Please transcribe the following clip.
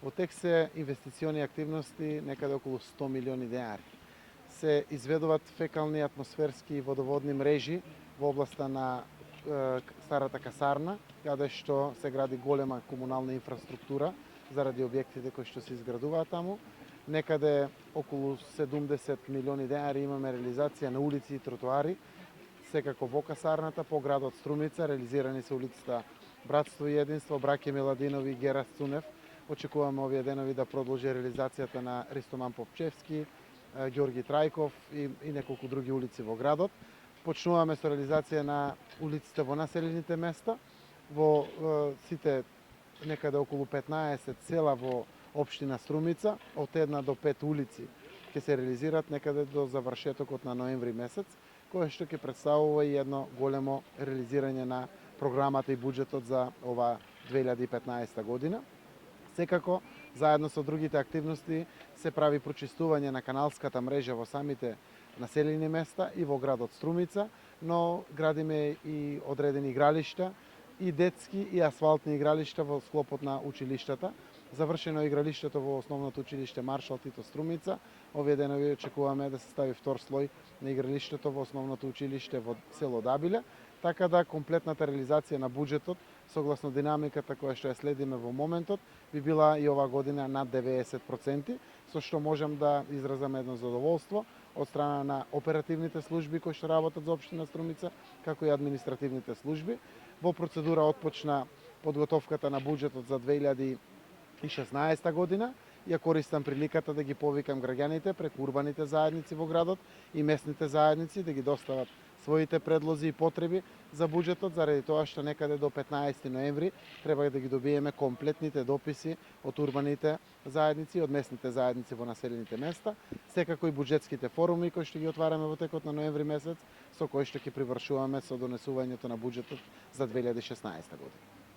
Во тек се инвестициони активности некаде околу 100 милиони денари. Се изведуваат фекални, атмосферски и водоводни мрежи во областа на старата касарна, каде што се гради голема комунална инфраструктура заради објектите кои што се изградуваат таму. Некаде околу 70 милиони денари имаме реализација на улици и тротоари, секако во касарната, по градот Струмица, реализирани се улицата Братство и Единство, Браке Миладинови и Гера Цунев. Очекуваме овие денови да продолжи реализацијата на Ристоман Попчевски, Ѓорги Трајков и неколку други улици во градот. Почнуваме со реализација на улиците во населените места, во сите некаде околу 15 села во општина Струмица, од 1 до 5 улици ќе се реализираат некаде до завршетокот на ноември месец, кое што ќе представува и едно големо реализирање на програмата и буџетот за ова 2015 година. Секако, заедно со другите активности, се прави прочистување на каналската мрежа во самите населени места и во градот Струмица, но градиме и одредени игралишта, и детски и асфалтни игралишта во склопот на училиштата. Завршено е игралиштето во основното училиште Маршал Тито Струмица. Овие денови очекуваме да се стави втор слој на игралиштето во основното училиште во село Дабиле, така да комплетната реализација на буџетот, согласно динамиката која што ја следиме во моментот, би била и ова година над 90%, со што можам да изразам едно задоволство од страна на оперативните служби кои што работат за општина Струмица, како и административните служби. Во процедура отпочна подготовката на буџетот за 2016 година. Ја користам приликата да ги повикам граѓаните преку урбаните заедници во градот и местните заедници да ги достават своите предлози и потреби за буџетот, заради тоа што некаде до 15 ноември треба да ги добиеме комплетните дописи од урбаните заедници и од местните заедници во населените места, секако и буџетските форуми кои што ги отвараме во текот на ноември месец, со кои што ќе привршуваме со донесувањето на буџетот за 2016 година.